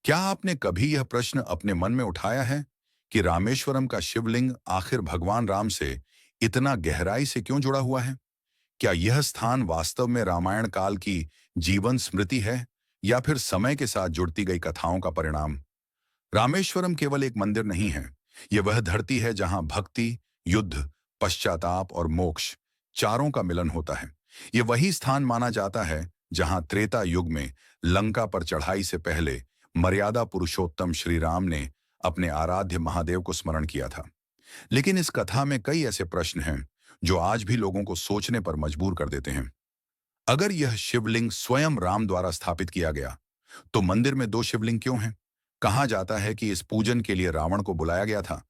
क्या आपने कभी यह प्रश्न अपने मन में उठाया है कि रामेश्वरम का शिवलिंग आखिर भगवान राम से इतना गहराई से क्यों जुड़ा हुआ है? क्या यह स्थान वास्तव में रामायण काल की जीवन स्मृति है या फिर समय के साथ जुड़ती गई कथाओं का परिणाम? रामेश्वरम केवल एक मंदिर नहीं है। यह वह धरती है जहां भक्ति, युद्ध, पश्चाताप और मोक्ष चारों का मिलन होता है। यह वही स्थान माना जाता है जहां त्रेता युग में लंका पर चढ़ाई से पहले मर्यादा पुरुषोत्तम श्री राम ने अपने आराध्य महादेव को स्मरण किया था। लेकिन इस कथा में कई ऐसे प्रश्न हैं जो आज भी लोगों को सोचने पर मजबूर कर देते हैं। अगर यह शिवलिंग स्वयं राम द्वारा स्थापित किया गया, तो मंदिर में दो शिवलिंग क्यों हैं? कहा जाता है कि इस पूजन के लिए रावण को बुलाया गया था।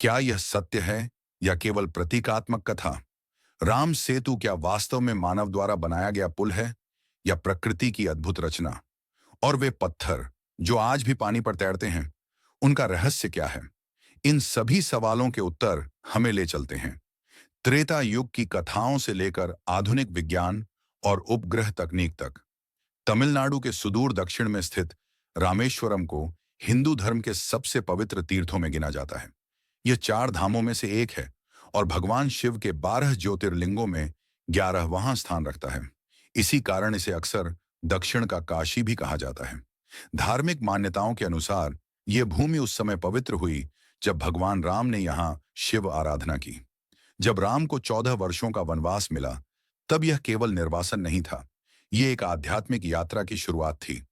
क्या यह सत्य है या केवल प्रतीकात्मक कथा? राम सेतु क्या वास्तव में मानव द्वारा बनाया गया पुल है या प्रकृति की अद्भुत रचना? और वे पत्थर जो आज भी पानी पर तैरते हैं, उनका रहस्य क्या है? इन सभी सवालों के उत्तर हमें ले चलते हैं त्रेता युग की कथाओं से लेकर आधुनिक विज्ञान और उपग्रह तकनीक तक। तमिलनाडु के सुदूर दक्षिण में स्थित रामेश्वरम को हिंदू धर्म के सबसे पवित्र तीर्थों में गिना जाता है। यह चार धामों में से एक है और भगवान शिव के 12 ज्योतिर्लिंगों में 11वां स्थान रखता है। इसी कारण इसे अक्सर दक्षिण का काशी भी कहा जाता है। धार्मिक मान्यताओं के अनुसार यह भूमि उस समय पवित्र हुई जब भगवान राम ने यहाँ शिव आराधना की। जब राम को 14 वर्षों का वनवास मिला, तब यह केवल निर्वासन नहीं था, यह एक आध्यात्मिक यात्रा की शुरुआत थी।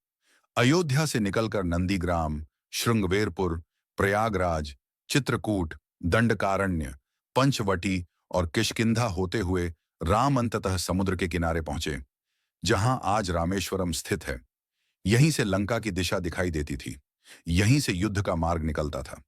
अयोध्या से निकलकर नंदीग्राम, श्रृंगवेरपुर, प्रयागराज, चित्रकूट, दंडकारण्य, पंचवटी और किष्किंधा होते हुए राम अंततः समुद्र के किनारे पहुंचे, जहां आज रामेश्वरम स्थित है। यहीं से लंका की दिशा दिखाई देती थी, यहीं से युद्ध का मार्ग निकलता था।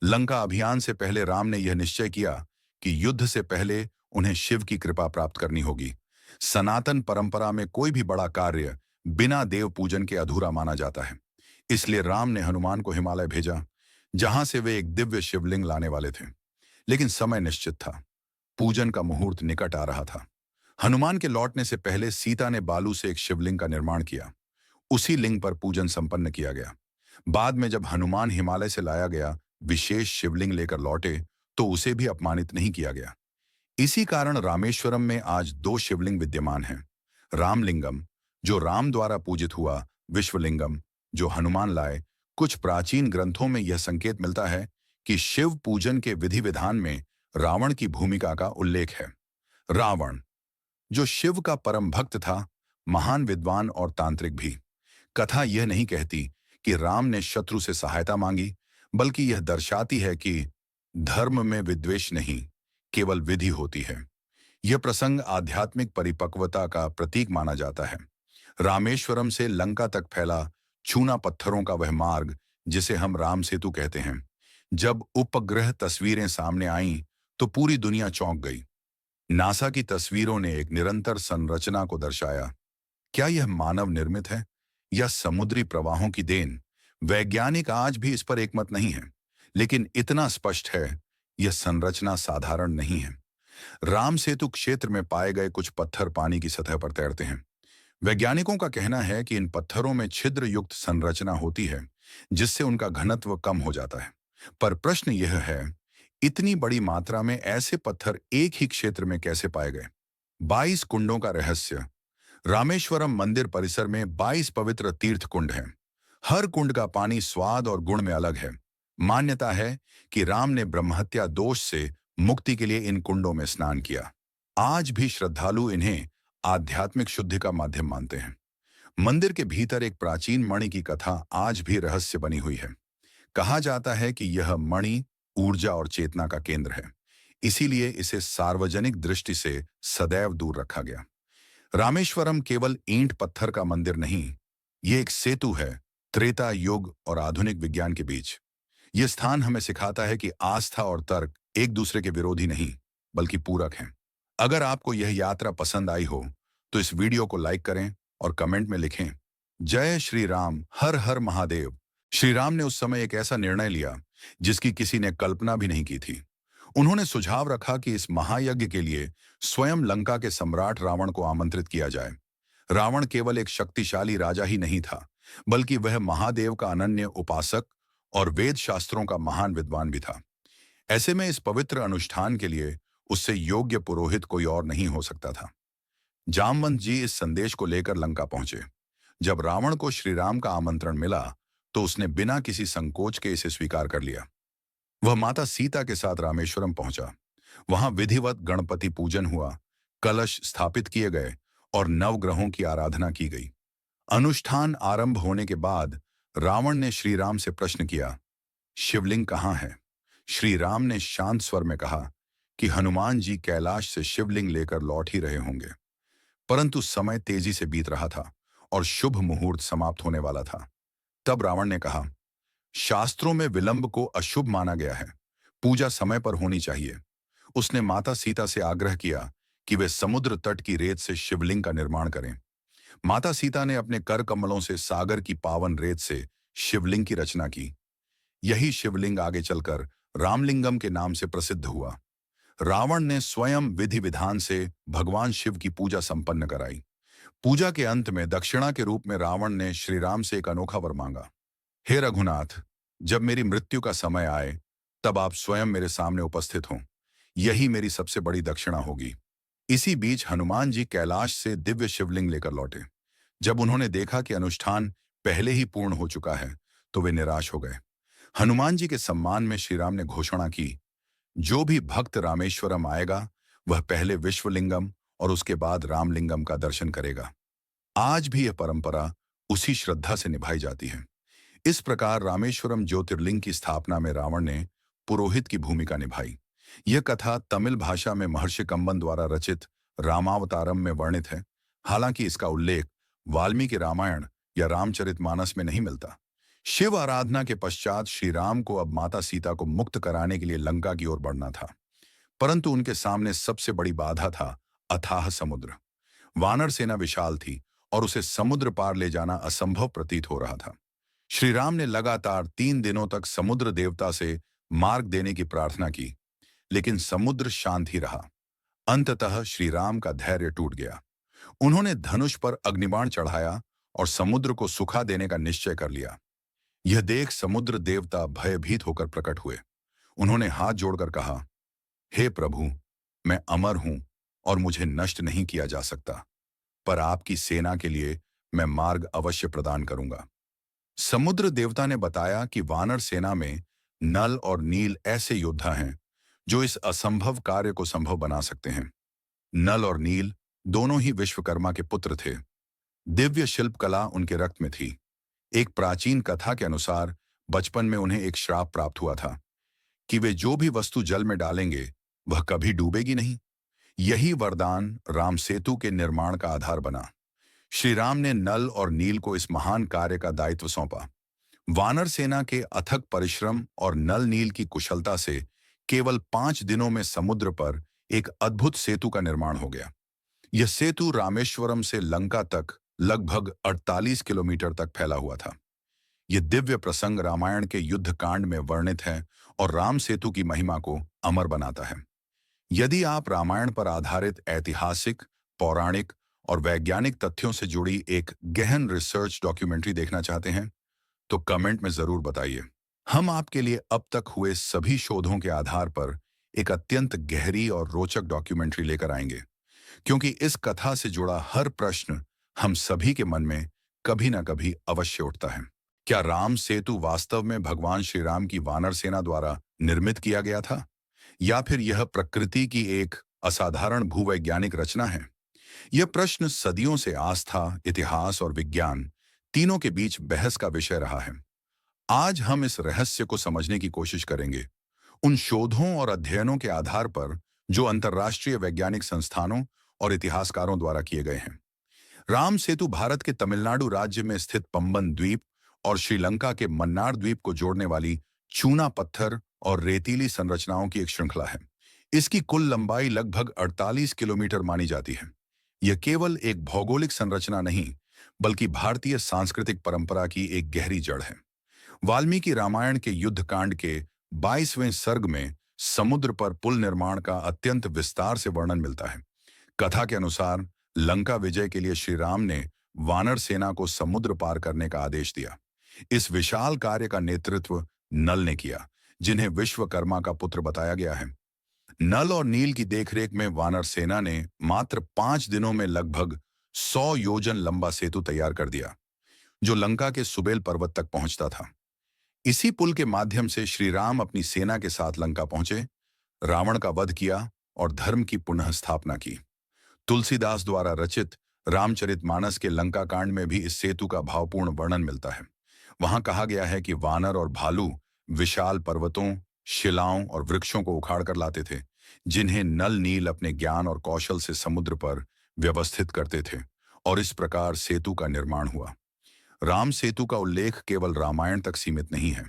लंका अभियान से पहले राम ने यह निश्चय किया कि युद्ध से पहले उन्हें शिव की कृपा प्राप्त करनी होगी। सनातन परंपरा में कोई भी बड़ा कार्य बिना देव पूजन के अधूरा माना जाता है। इसलिए राम ने हनुमान को हिमालय भेजा, जहां से वे एक दिव्य शिवलिंग लाने वाले थे। लेकिन समय निश्चित था, पूजन का मुहूर्त निकट आ रहा था। हनुमान के लौटने से पहले सीता ने बालू से एक शिवलिंग का निर्माण किया। उसी लिंग पर पूजन संपन्न किया गया। बाद में जब हनुमान हिमालय से लाया गया विशेष शिवलिंग लेकर लौटे, तो उसे भी अपमानित नहीं किया गया। इसी कारण रामेश्वरम में आज दो शिवलिंग विद्यमान हैं। रामलिंगम, जो राम द्वारा पूजित हुआ, विश्वलिंगम, जो हनुमान लाए। कुछ प्राचीन ग्रंथों में यह संकेत मिलता है कि शिव पूजन के विधि विधान में रावण की भूमिका का उल्लेख है। रावण, जो शिव का परम भक्त था, महान विद्वान और तांत्रिक भी। कथा यह नहीं कहती कि राम ने शत्रु से सहायता मांगी, बल्कि यह दर्शाती है कि धर्म में विद्वेष नहीं, केवल विधि होती है। यह प्रसंग आध्यात्मिक परिपक्वता का प्रतीक माना जाता है। रामेश्वरम से लंका तक फैला चूना पत्थरों का वह मार्ग, जिसे हम राम सेतु कहते हैं। जब उपग्रह तस्वीरें सामने आईं, तो पूरी दुनिया चौंक गई। नासा की तस्वीरों ने एक निरंतर संरचना को दर्शाया। क्या यह मानव निर्मित है या समुद्री प्रवाहों की देन? वैज्ञानिक आज भी इस पर एकमत नहीं है, लेकिन इतना स्पष्ट है, यह संरचना साधारण नहीं है। राम सेतु क्षेत्र में पाए गए कुछ पत्थर पानी की सतह पर तैरते हैं। वैज्ञानिकों का कहना है कि इन पत्थरों में छिद्र युक्त संरचना होती है, जिससे उनका घनत्व कम हो जाता है। पर प्रश्न यह है, इतनी बड़ी मात्रा में ऐसे पत्थर एक ही क्षेत्र में कैसे पाए गए? 22 कुंडों का रहस्य। रामेश्वरम मंदिर परिसर में 22 पवित्र तीर्थ कुंड हैं। हर कुंड का पानी स्वाद और गुण में अलग है। मान्यता है कि राम ने ब्रह्महत्या दोष से मुक्ति के लिए इन कुंडों में स्नान किया। आज भी श्रद्धालु इन्हें आध्यात्मिक शुद्धि का माध्यम मानते हैं। मंदिर के भीतर एक प्राचीन मणि की कथा आज भी रहस्य बनी हुई है। कहा जाता है कि यह मणि ऊर्जा और चेतना का केंद्र है, इसीलिए इसे सार्वजनिक दृष्टि से सदैव दूर रखा गया। रामेश्वरम केवल ईंट पत्थर का मंदिर नहीं, ये एक सेतु है त्रेता युग और आधुनिक विज्ञान के बीच। यह स्थान हमें सिखाता है कि आस्था और तर्क एक दूसरे के विरोधी नहीं, बल्कि पूरक हैं। अगर आपको यह यात्रा पसंद आई हो, तो इस वीडियो को लाइक करें और कमेंट में लिखें, जय श्री राम, हर हर महादेव। श्री राम ने उस समय एक ऐसा निर्णय लिया जिसकी किसी ने कल्पना भी नहीं की थी। उन्होंने सुझाव रखा कि इस महायज्ञ के लिए स्वयं लंका के सम्राट रावण को आमंत्रित किया जाए। रावण केवल एक शक्तिशाली राजा ही नहीं था, बल्कि वह महादेव का अनन्य उपासक और वेद शास्त्रों का महान विद्वान भी था। ऐसे में इस पवित्र अनुष्ठान के लिए उससे योग्य पुरोहित कोई और नहीं हो सकता था। जामवंत जी इस संदेश को लेकर लंका पहुंचे। जब रावण को श्री राम का आमंत्रण मिला तो उसने बिना किसी संकोच के इसे स्वीकार कर लिया। वह माता सीता के साथ रामेश्वरम पहुंचा। वहां विधिवत गणपति पूजन हुआ, कलश स्थापित किए गए और नवग्रहों की आराधना की गई। अनुष्ठान आरंभ होने के बाद रावण ने श्री राम से प्रश्न किया, शिवलिंग कहाँ है? श्री राम ने शांत स्वर में कहा कि हनुमान जी कैलाश से शिवलिंग लेकर लौट ही रहे होंगे। परंतु समय तेजी से बीत रहा था और शुभ मुहूर्त समाप्त होने वाला था। तब रावण ने कहा, शास्त्रों में विलंब को अशुभ माना गया है, पूजा समय पर होनी चाहिए। उसने माता सीता से आग्रह किया कि वे समुद्र तट की रेत से शिवलिंग का निर्माण करें। माता सीता ने अपने कर कमलों से सागर की पावन रेत से शिवलिंग की रचना की। यही शिवलिंग आगे चलकर रामलिंगम के नाम से प्रसिद्ध हुआ। रावण ने स्वयं विधि विधान से भगवान शिव की पूजा संपन्न कराई। पूजा के अंत में दक्षिणा के रूप में रावण ने श्री राम से एक अनोखा वर मांगा, हे रघुनाथ, जब मेरी मृत्यु का समय आए तब आप स्वयं मेरे सामने उपस्थित हों। यही मेरी सबसे बड़ी दक्षिणा होगी। इसी बीच हनुमान जी कैलाश से दिव्य शिवलिंग लेकर लौटे। जब उन्होंने देखा कि अनुष्ठान पहले ही पूर्ण हो चुका है तो वे निराश हो गए। हनुमान जी के सम्मान में श्री राम ने घोषणा की, जो भी भक्त रामेश्वरम आएगा वह पहले विश्वलिंगम और उसके बाद रामलिंगम का दर्शन करेगा। आज भी यह परंपरा उसी श्रद्धा से निभाई जाती है। इस प्रकार रामेश्वरम ज्योतिर्लिंग की स्थापना में रावण ने पुरोहित की भूमिका निभाई। यह कथा तमिल भाषा में महर्षि कंबन द्वारा रचित रामावतारम में वर्णित है। हालांकि इसका उल्लेख वाल्मीकि रामायण या रामचरितमानस में नहीं मिलता। शिव आराधना के पश्चात श्री राम को अब माता सीता को मुक्त कराने के लिए लंका की ओर बढ़ना था। परंतु उनके सामने सबसे बड़ी बाधा था अथाह समुद्र। वानर सेना विशाल थी और उसे समुद्र पार ले जाना असंभव प्रतीत हो रहा था। श्री राम ने लगातार 3 दिनों तक समुद्र देवता से मार्ग देने की प्रार्थना की, लेकिन समुद्र शांत ही रहा। अंततः श्री राम का धैर्य टूट गया। उन्होंने धनुष पर अग्निबाण चढ़ाया और समुद्र को सुखा देने का निश्चय कर लिया। यह देख समुद्र देवता भयभीत होकर प्रकट हुए। उन्होंने हाथ जोड़कर कहा, हे प्रभु, मैं अमर हूं और मुझे नष्ट नहीं किया जा सकता, पर आपकी सेना के लिए मैं मार्ग अवश्य प्रदान करूंगा। समुद्र देवता ने बताया कि वानर सेना में नल और नील ऐसे योद्धा हैं जो इस असंभव कार्य को संभव बना सकते हैं। नल और नील दोनों ही विश्वकर्मा के पुत्र थे। दिव्य शिल्प कला उनके रक्त में थी। एक प्राचीन कथा के अनुसार बचपन में उन्हें एक श्राप प्राप्त हुआ था कि वे जो भी वस्तु जल में डालेंगे वह कभी डूबेगी नहीं। यही वरदान राम सेतु के निर्माण का आधार बना। श्री राम ने नल और नील को इस महान कार्य का दायित्व सौंपा। वानर सेना के अथक परिश्रम और नल नील की कुशलता से केवल 5 दिनों में समुद्र पर एक अद्भुत सेतु का निर्माण हो गया। यह सेतु रामेश्वरम से लंका तक लगभग 48 किलोमीटर तक फैला हुआ था। यह दिव्य प्रसंग रामायण के युद्ध कांड में वर्णित है और राम सेतु की महिमा को अमर बनाता है। यदि आप रामायण पर आधारित ऐतिहासिक, पौराणिक और वैज्ञानिक तथ्यों से जुड़ी एक गहन रिसर्च डॉक्यूमेंट्री देखना चाहते हैं तो कमेंट में जरूर बताइए। हम आपके लिए अब तक हुए सभी शोधों के आधार पर एक अत्यंत गहरी और रोचक डॉक्यूमेंट्री लेकर आएंगे, क्योंकि इस कथा से जुड़ा हर प्रश्न हम सभी के मन में कभी ना कभी अवश्य उठता है। क्या राम सेतु वास्तव में भगवान श्री राम की वानर सेना द्वारा निर्मित किया गया था, या फिर यह प्रकृति की एक असाधारण भूवैज्ञानिक रचना है? यह प्रश्न सदियों से आस्था, इतिहास और विज्ञान तीनों के बीच बहस का विषय रहा है। आज हम इस रहस्य को समझने की कोशिश करेंगे, उन शोधों और अध्ययनों के आधार पर जो अंतर्राष्ट्रीय वैज्ञानिक संस्थानों और इतिहासकारों द्वारा किए गए हैं। राम सेतु भारत के तमिलनाडु राज्य में स्थित पंबन द्वीप और श्रीलंका के मन्नार द्वीप को जोड़ने वाली चूना पत्थर और रेतीली संरचनाओं की एक श्रृंखला है। इसकी कुल लंबाई लगभग 48 किलोमीटर मानी जाती है। यह केवल एक भौगोलिक संरचना नहीं, बल्कि भारतीय सांस्कृतिक परंपरा की एक गहरी जड़ है। वाल्मीकि रामायण के युद्ध कांड के 22वें सर्ग में समुद्र पर पुल निर्माण का अत्यंत विस्तार से वर्णन मिलता है। कथा के अनुसार लंका विजय के लिए श्री राम ने वानर सेना को समुद्र पार करने का आदेश दिया। इस विशाल कार्य का नेतृत्व नल ने किया, जिन्हें विश्वकर्मा का पुत्र बताया गया है। नल और नील की देखरेख में वानर सेना ने मात्र 5 दिनों में लगभग 100 योजन लंबा सेतु तैयार कर दिया, जो लंका के सुबेल पर्वत तक पहुंचता था। इसी पुल के माध्यम से श्री राम अपनी सेना के साथ लंका पहुंचे, रावण का वध किया और धर्म की पुनः स्थापना की। तुलसीदास द्वारा रचित रामचरितमानस के लंका कांड में भी इस सेतु का भावपूर्ण वर्णन मिलता है। वहां कहा गया है कि वानर और भालू विशाल पर्वतों, शिलाओं और वृक्षों को उखाड़ कर लाते थे, जिन्हें नल नील अपने ज्ञान और कौशल से समुद्र पर व्यवस्थित करते थे, और इस प्रकार सेतु का निर्माण हुआ। राम सेतु का उल्लेख केवल रामायण तक सीमित नहीं है।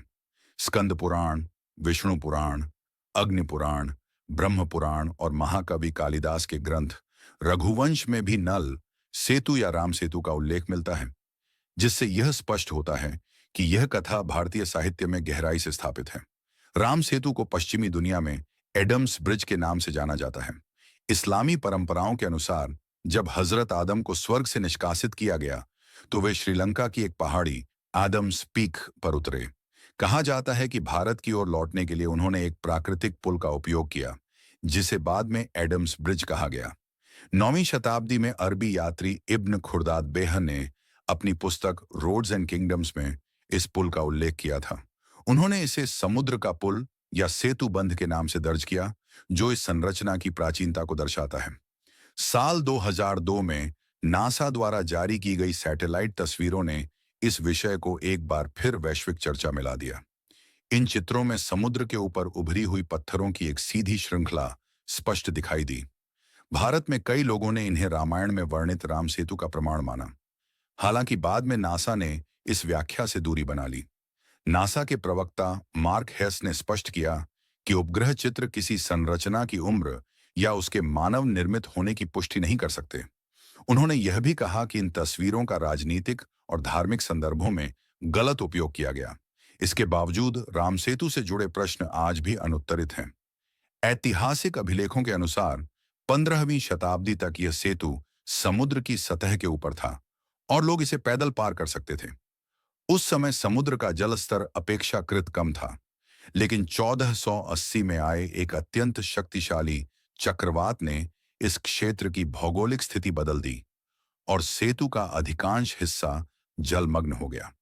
स्कंद पुराण, विष्णु पुराण, अग्नि पुराण, ब्रह्म पुराण और महाकवि कालिदास के ग्रंथ रघुवंश में भी नल सेतु या राम सेतु का उल्लेख मिलता है, जिससे यह स्पष्ट होता है कि यह कथा भारतीय साहित्य में गहराई से स्थापित है। राम सेतु को पश्चिमी दुनिया में एडम्स ब्रिज के नाम से जाना जाता है। इस्लामी परंपराओं के अनुसार जब हजरत आदम को स्वर्ग से निष्कासित किया गया, तो वे श्रीलंका की एक पहाड़ी आदम्स पीक पर उतरे। कहा जाता है कि भारत की ओर लौटने के लिए उन्होंने एक प्राकृतिक पुल का उपयोग किया, जिसे बाद में एडम्स ब्रिज कहा गया। 9वीं शताब्दी में अरबी यात्री इब्न खुर्दाद बेहन ने अपनी पुस्तक रोड्स एंड किंगडम्स में इस पुल का उल्लेख किया था। उन्होंने इसे समुद्र का पुल या सेतु बंध के नाम से दर्ज किया, जो इस संरचना की प्राचीनता को दर्शाता है। साल 2002 में नासा द्वारा जारी की गई सैटेलाइट तस्वीरों ने इस विषय को एक बार फिर वैश्विक चर्चा में ला दिया। इन चित्रों में समुद्र के ऊपर उभरी हुई पत्थरों की एक सीधी श्रृंखला स्पष्ट दिखाई दी। भारत में कई लोगों ने इन्हें रामायण में वर्णित राम सेतु का प्रमाण माना। हालांकि बाद में नासा ने इस व्याख्या से दूरी बना ली। नासा के प्रवक्ता मार्क हेस ने स्पष्ट किया कि उपग्रह चित्र किसी संरचना की उम्र या उसके मानव निर्मित होने की पुष्टि नहीं कर सकते। उन्होंने यह भी कहा कि इन तस्वीरों का राजनीतिक और धार्मिक संदर्भों में गलत उपयोग किया गया। इसके बावजूद राम सेतु से जुड़े प्रश्न आज भी अनुत्तरित हैं। ऐतिहासिक अभिलेखों के अनुसार 15वीं शताब्दी तक यह सेतु समुद्र की सतह के ऊपर था और लोग इसे पैदल पार कर सकते थे। उस समय समुद्र का जल स्तर अपेक्षाकृत कम था, लेकिन 1480 में आए एक अत्यंत शक्तिशाली चक्रवात ने इस क्षेत्र की भौगोलिक स्थिति बदल दी और सेतु का अधिकांश हिस्सा जलमग्न हो गया।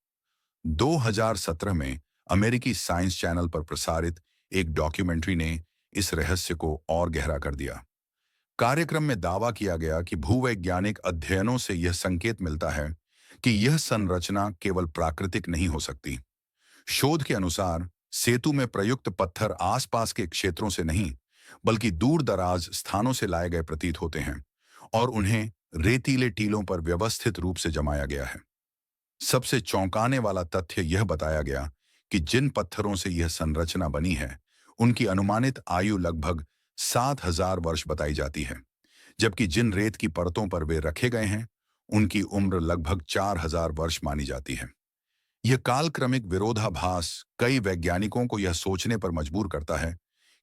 2017 में अमेरिकी साइंस चैनल पर प्रसारित एक डॉक्यूमेंट्री ने इस रहस्य को और गहरा कर दिया। कार्यक्रम में दावा किया गया कि भूवैज्ञानिक अध्ययनों से यह संकेत मिलता है कि यह संरचना केवल प्राकृतिक नहीं हो सकती। शोध के अनुसार सेतु में प्रयुक्त पत्थर आसपास के क्षेत्रों से नहीं, बल्कि दूर दराज स्थानों से लाए गए प्रतीत होते हैं और उन्हें रेतीले टीलों पर व्यवस्थित रूप से जमाया गया है। सबसे चौंकाने वाला तथ्य यह बताया गया कि जिन पत्थरों से यह संरचना बनी है, उनकी अनुमानित आयु लगभग 7000 वर्ष बताई जाती है, जबकि जिन रेत की परतों पर वे रखे गए हैं, उनकी उम्र लगभग 4000 वर्ष मानी जाती है। यह कालक्रमिक विरोधाभास कई वैज्ञानिकों को यह सोचने पर मजबूर करता है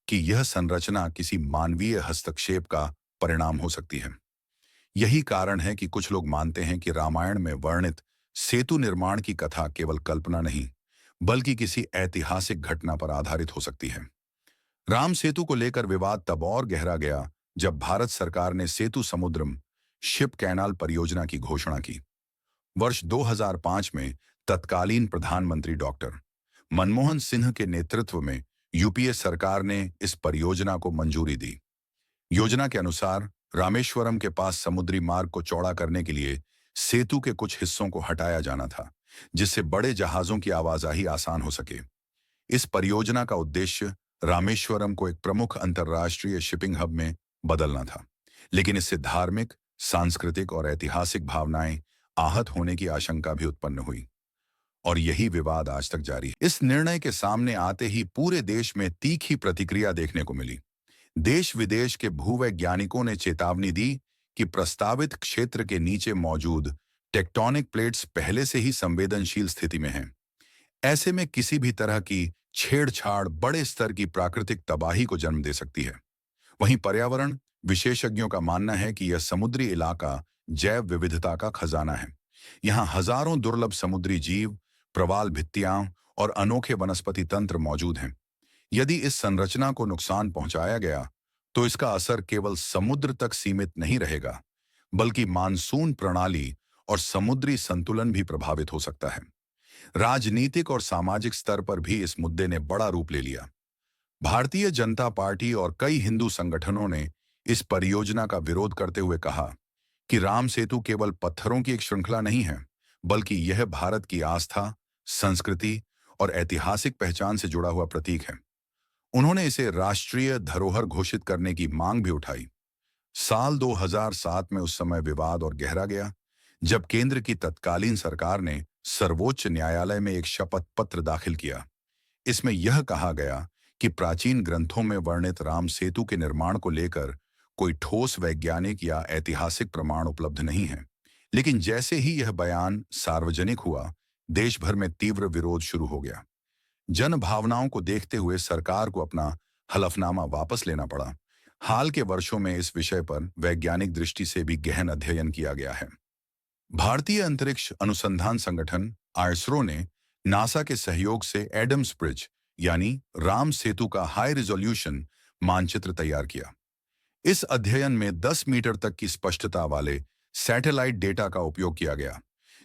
कि यह संरचना किसी मानवीय हस्तक्षेप का परिणाम हो सकती है। यही कारण है कि कुछ लोग मानते हैं कि रामायण में वर्णित सेतु निर्माण की कथा केवल कल्पना नहीं, बल्कि किसी ऐतिहासिक घटना पर आधारित हो सकती है। राम सेतु को लेकर विवाद तब और गहरा गया जब भारत सरकार ने सेतु समुद्रम शिप कैनाल परियोजना की घोषणा की। वर्ष 2005 में तत्कालीन प्रधानमंत्री डॉक्टर मनमोहन सिंह के नेतृत्व में यूपीए सरकार ने इस परियोजना को मंजूरी दी। योजना के अनुसार रामेश्वरम के पास समुद्री मार्ग को चौड़ा करने के लिए सेतु के कुछ हिस्सों को हटाया जाना था, जिससे बड़े जहाजों की आवाजाही आसान हो सके। इस परियोजना का उद्देश्य रामेश्वरम को एक प्रमुख अंतर्राष्ट्रीय शिपिंग हब में बदलना था, लेकिन इससे धार्मिक, सांस्कृतिक और ऐतिहासिक भावनाएं आहत होने की आशंका भी उत्पन्न हुई और यही विवाद आज तक जारी है। इस निर्णय के सामने आते ही पूरे देश में तीखी प्रतिक्रिया देखने को मिली। देश विदेश के भूवैज्ञानिकों ने चेतावनी दी कि प्रस्तावित क्षेत्र के नीचे मौजूद टेक्टोनिक प्लेट्स पहले से ही संवेदनशील स्थिति में हैं। ऐसे में किसी भी तरह की छेड़छाड़ बड़े स्तर की प्राकृतिक तबाही को जन्म दे सकती है। वहीं पर्यावरण विशेषज्ञों का मानना है कि यह समुद्री इलाका जैव विविधता का खजाना है, यहाँ हजारों दुर्लभ समुद्री जीव, प्रवाल भित्तियां और अनोखे वनस्पति तंत्र मौजूद हैं। यदि इस संरचना को नुकसान पहुंचाया गया, तो इसका असर केवल समुद्र तक सीमित नहीं रहेगा, बल्कि मानसून प्रणाली और समुद्री संतुलन भी प्रभावित हो सकता है। राजनीतिक और सामाजिक स्तर पर भी इस मुद्दे ने बड़ा रूप ले लिया। भारतीय जनता पार्टी और कई हिंदू संगठनों ने इस परियोजना का विरोध करते हुए कहा कि राम सेतु केवल पत्थरों की एक श्रृंखला नहीं है, बल्कि यह भारत की आस्था, संस्कृति और ऐतिहासिक पहचान से जुड़ा हुआ प्रतीक है। उन्होंने इसे राष्ट्रीय धरोहर घोषित करने की मांग भी उठाई। साल 2007 में उस समय विवाद और गहरा गया, जब केंद्र की तत्कालीन सरकार ने सर्वोच्च न्यायालय में एक शपथ पत्र दाखिल किया। इसमें यह कहा गया कि प्राचीन ग्रंथों में वर्णित राम सेतु के निर्माण को लेकर कोई ठोस वैज्ञानिक या ऐतिहासिक प्रमाण उपलब्ध नहीं है। लेकिन जैसे ही यह बयान सार्वजनिक हुआ, देश भर में तीव्र विरोध शुरू हो गया। जन भावनाओं को देखते हुए सरकार को अपना हलफनामा वापस लेना पड़ा। हाल के वर्षों में इस विषय पर वैज्ञानिक दृष्टि से भी गहन अध्ययन किया गया है। भारतीय अंतरिक्ष अनुसंधान संगठन आईएसआरओ ने नासा के सहयोग से एडम्स ब्रिज यानी राम सेतु का हाई रिजोल्यूशन मानचित्र तैयार किया। इस अध्ययन में 10 मीटर तक की स्पष्टता वाले सैटेलाइट डेटा का उपयोग किया गया,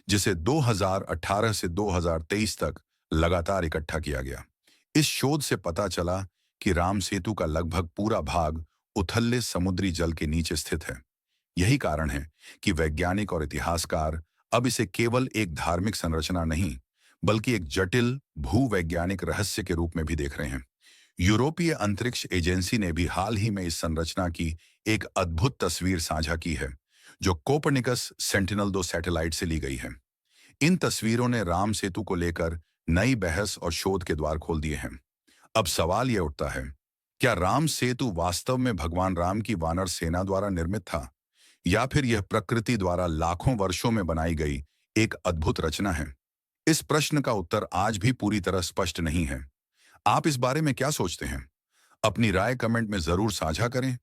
जिसे 2018 से 2023 तक लगातार इकट्ठा किया गया। इस शोध से पता चला कि राम सेतु का लगभग पूरा भाग उथले समुद्री जल के नीचे स्थित है। यही कारण है कि वैज्ञानिक और इतिहासकार अब इसे केवल एक धार्मिक संरचना नहीं, बल्कि एक जटिल भूवैज्ञानिक रहस्य के रूप में भी देख रहे हैं। यूरोपीय अंतरिक्ष एजेंसी ने भी हाल ही में इस संरचना की एक अद्भुत तस्वीर साझा की है, जो कोपरनिकस सेंटिनल-2 सैटेलाइट से ली गई है। इन तस्वीरों ने राम सेतु को लेकर नई बहस और शोध के द्वार खोल दिए हैं। अब सवाल यह उठता है, क्या राम सेतु वास्तव में भगवान राम की वानर सेना द्वारा निर्मित था, या फिर यह प्रकृति द्वारा लाखों वर्षों में बनाई गई एक अद्भुत रचना है? इस प्रश्न का उत्तर आज भी पूरी तरह स्पष्ट नहीं है। आप इस बारे में क्या सोचते हैं? अपनी राय कमेंट में जरूर साझा करें।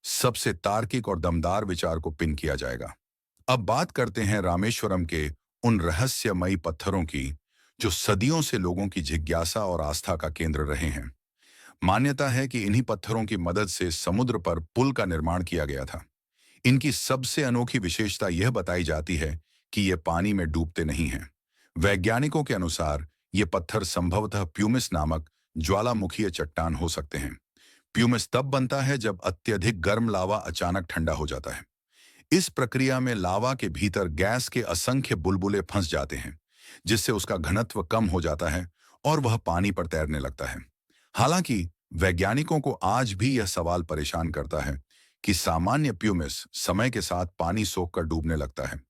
सबसे तार्किक और दमदार विचार को पिन किया जाएगा। अब बात करते हैं रामेश्वरम के उन रहस्यमयी पत्थरों की, जो सदियों से लोगों की जिज्ञासा और आस्था का केंद्र रहे हैं। मान्यता है कि इन्हीं पत्थरों की मदद से समुद्र पर पुल का निर्माण किया गया था। इनकी सबसे अनोखी विशेषता यह बताई जाती है कि ये पानी में डूबते नहीं हैं। वैज्ञानिकों के अनुसार ये पत्थर संभवतः प्यूमिस नामक ज्वालामुखीय चट्टान हो सकते हैं। प्यूमिस तब बनता है जब अत्यधिक गर्म लावा अचानक ठंडा हो जाता है। इस प्रक्रिया में लावा के भीतर गैस के असंख्य बुलबुले फंस जाते हैं, जिससे उसका घनत्व कम हो जाता है और वह पानी पर तैरने लगता है। हालांकि वैज्ञानिकों को आज भी यह सवाल परेशान करता है कि सामान्य प्यूमिस समय के साथ पानी सोखकर डूबने लगता है,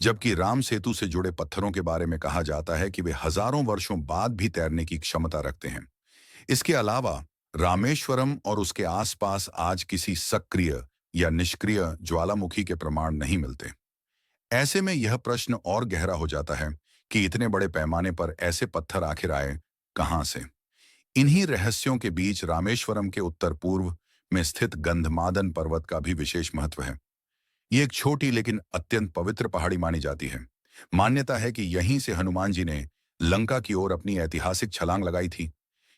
जबकि राम सेतु से जुड़े पत्थरों के बारे में कहा जाता है कि वे हजारों वर्षों बाद भी तैरने की क्षमता रखते हैं। इसके अलावा रामेश्वरम और उसके आसपास आज किसी सक्रिय या निष्क्रिय ज्वालामुखी के प्रमाण नहीं मिलते। ऐसे में यह प्रश्न और गहरा हो जाता है कि इतने बड़े पैमाने पर ऐसे पत्थर आखिर आए कहां से? इन्हीं रहस्यों के बीच रामेश्वरम के उत्तर पूर्व में स्थित गंधमादन पर्वत का भी विशेष महत्व है। ये एक छोटी लेकिन अत्यंत पवित्र पहाड़ी मानी जाती है। मान्यता है कि यहीं से हनुमान जी ने लंका की ओर अपनी ऐतिहासिक छलांग लगाई थी।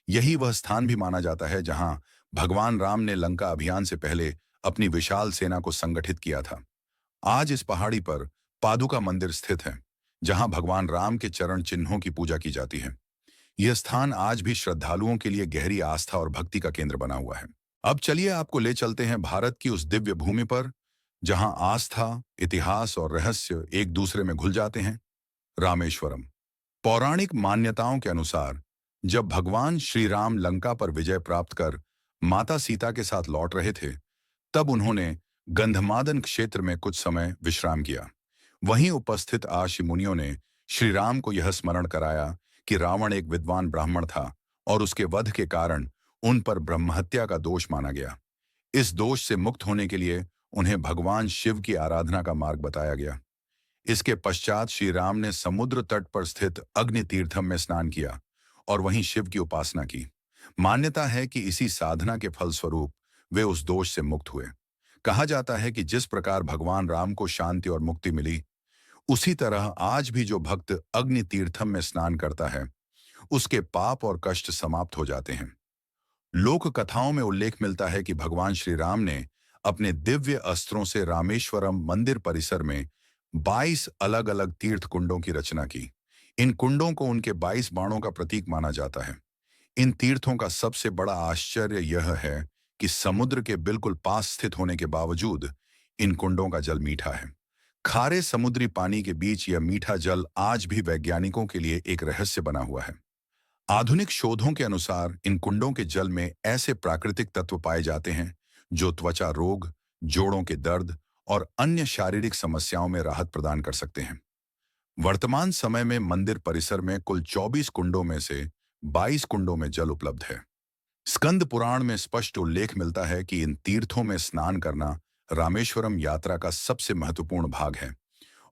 यही वह स्थान भी माना जाता है जहां भगवान राम ने लंका अभियान से पहले अपनी विशाल सेना को संगठित किया था। आज इस पहाड़ी पर पादुका मंदिर स्थित है, जहां भगवान राम के चरण चिन्हों की पूजा की जाती है। यह स्थान आज भी श्रद्धालुओं के लिए गहरी आस्था और भक्ति का केंद्र बना हुआ है। अब चलिए आपको ले चलते हैं भारत की उस दिव्य भूमि पर, जहां आस्था, इतिहास और रहस्य एक दूसरे में घुल जाते हैं। रामेश्वरम। पौराणिक मान्यताओं के अनुसार जब भगवान श्री राम लंका पर विजय प्राप्त कर माता सीता के साथ लौट रहे थे, तब उन्होंने गंधमादन क्षेत्र में कुछ समय विश्राम किया। वहीं उपस्थित आशी मुनियों ने श्री राम को यह स्मरण कराया कि रावण एक विद्वान ब्राह्मण था और उसके वध के कारण उन पर ब्रह्महत्या का दोष माना गया। इस दोष से मुक्त होने के लिए उन्हें भगवान शिव की आराधना का मार्ग बताया गया। इसके पश्चात श्री राम ने समुद्र तट पर स्थित अग्नि तीर्थम में स्नान किया और वहीं शिव की उपासना की। मान्यता है कि इसी साधना के फलस्वरूप वे उस दोष से मुक्त हुए। कहा जाता है कि जिस प्रकार भगवान राम को शांति और मुक्ति मिली, उसी तरह आज भी जो भक्त अग्नि तीर्थम में स्नान करता है, उसके पाप और कष्ट समाप्त हो जाते हैं। लोक कथाओं में उल्लेख मिलता है कि भगवान श्री राम ने अपने दिव्य अस्त्रों से रामेश्वरम मंदिर परिसर में 22 अलग-अलग तीर्थ कुंडों की रचना की। इन कुंडों को उनके 22 बाणों का प्रतीक माना जाता है। इन तीर्थों का सबसे बड़ा आश्चर्य यह है कि समुद्र के बिल्कुल पास स्थित होने के बावजूद इन कुंडों का जल मीठा है। खारे समुद्री पानी के बीच यह मीठा जल आज भी वैज्ञानिकों के लिए एक रहस्य बना हुआ है। आधुनिक शोधों के अनुसार इन कुंडों के जल में ऐसे प्राकृतिक तत्व पाए जाते हैं जो त्वचा रोग, जोड़ों के दर्द और अन्य शारीरिक समस्याओं में राहत प्रदान कर सकते हैं। वर्तमान समय में मंदिर परिसर में कुल 24 कुंडों में से 22 कुंडों में जल उपलब्ध है। स्कंद पुराण में स्पष्ट उल्लेख मिलता है कि इन तीर्थों में स्नान करना रामेश्वरम यात्रा का सबसे महत्वपूर्ण भाग है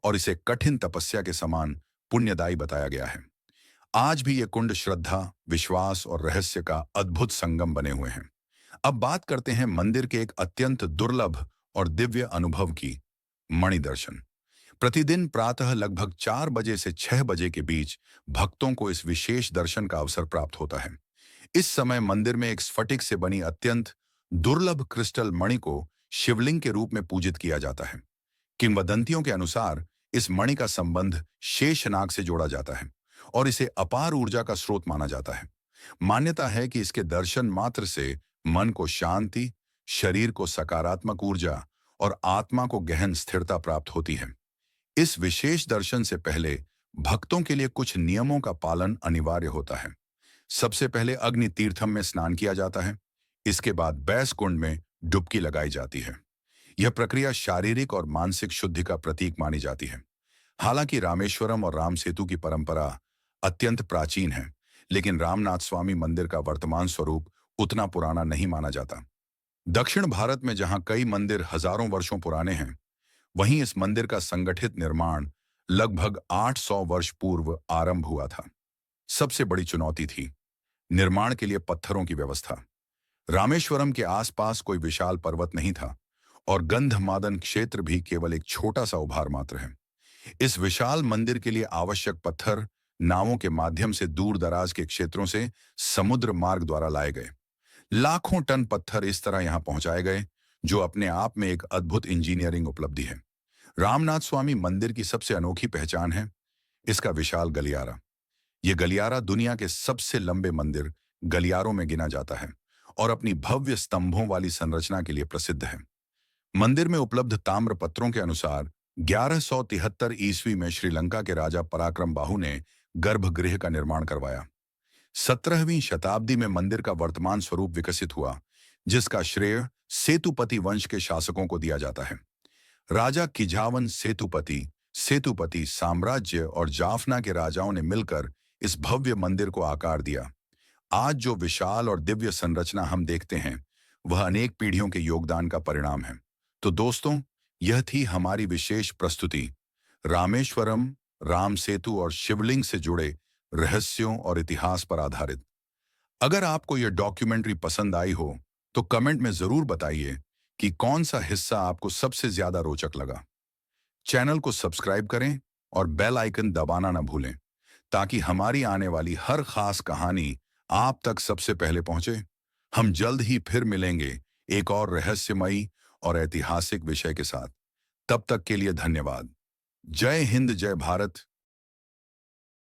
और इसे कठिन तपस्या के समान पुण्यदायी बताया गया है। आज भी ये कुंड श्रद्धा, विश्वास और रहस्य का अद्भुत संगम बने हुए हैं। अब बात करते हैं मंदिर के एक अत्यंत दुर्लभ और दिव्य अनुभव की, मणि दर्शन। प्रतिदिन प्रातः लगभग 4 बजे से 6 बजे के बीच भक्तों को इस विशेष दर्शन का अवसर प्राप्त होता है। इस समय मंदिर में एक स्फटिक से बनी अत्यंत दुर्लभ क्रिस्टल मणि को शिवलिंग के रूप में पूजित किया जाता है। किंवदंतियों के अनुसार इस मणि का संबंध शेषनाग से जोड़ा जाता है और इसे अपार ऊर्जा का स्रोत माना जाता है। मान्यता है कि इसके दर्शन मात्र से मन को शांति, शरीर को सकारात्मक ऊर्जा और आत्मा को गहन स्थिरता प्राप्त होती है। इस विशेष दर्शन से पहले भक्तों के लिए कुछ नियमों का पालन अनिवार्य होता है। सबसे पहले अग्नि तीर्थम में स्नान किया जाता है। इसके बाद बैस कुंड में डुबकी लगाई जाती है। यह प्रक्रिया शारीरिक और मानसिक शुद्धि का प्रतीक मानी जाती है। हालांकि रामेश्वरम और राम सेतु की परंपरा अत्यंत प्राचीन है, लेकिन रामनाथ स्वामी मंदिर का वर्तमान स्वरूप उतना पुराना नहीं माना जाता। दक्षिण भारत में जहां कई मंदिर हजारों वर्षों पुराने हैं, वहीं इस मंदिर का संगठित निर्माण लगभग 800 वर्ष पूर्व आरंभ हुआ था। सबसे बड़ी चुनौती थी निर्माण के लिए पत्थरों की व्यवस्था। रामेश्वरम के आसपास कोई विशाल पर्वत नहीं था और गंधमादन क्षेत्र भी केवल एक छोटा सा उभार मात्र है। इस विशाल मंदिर के लिए आवश्यक पत्थर नावों के माध्यम से दूर दराज के क्षेत्रों से समुद्र मार्ग द्वारा लाए गए। लाखों टन पत्थर इस तरह यहां पहुंचाए गए, जो अपने आप में एक अद्भुत इंजीनियरिंग उपलब्धि है। रामनाथ स्वामी मंदिर की सबसे अनोखी पहचान है इसका विशाल गलियारा। यह गलियारा दुनिया के सबसे लंबे मंदिर गलियारों में गिना जाता है और अपनी भव्य स्तंभों वाली संरचना के लिए प्रसिद्ध है। मंदिर में उपलब्ध ताम्र पत्रों के अनुसार 1173 ईस्वी में श्रीलंका के राजा पराक्रम बाहु ने गर्भगृह का निर्माण करवाया। 17वीं शताब्दी में मंदिर का वर्तमान स्वरूप विकसित हुआ, जिसका श्रेय सेतुपति वंश के शासकों को दिया जाता है। राजा किझावन सेतुपति साम्राज्य और जाफना के राजाओं ने मिलकर इस भव्य मंदिर को आकार दिया। आज जो विशाल और दिव्य संरचना हम देखते हैं, वह अनेक पीढ़ियों के योगदान का परिणाम है। तो दोस्तों, यह थी हमारी विशेष प्रस्तुति रामेश्वरम, राम सेतु और शिवलिंग से जुड़े रहस्यों और इतिहास पर आधारित। अगर आपको यह डॉक्यूमेंट्री पसंद आई हो, तो कमेंट में जरूर बताइए कि कौन सा हिस्सा आपको सबसे ज्यादा रोचक लगा। चैनल को सब्सक्राइब करें और बेल आइकन दबाना न भूलें, ताकि हमारी आने वाली हर खास कहानी आप तक सबसे पहले पहुंचे। हम जल्द ही फिर मिलेंगे एक और रहस्यमयी और ऐतिहासिक विषय के साथ। तब तक के लिए धन्यवाद। जय हिंद, जय भारत।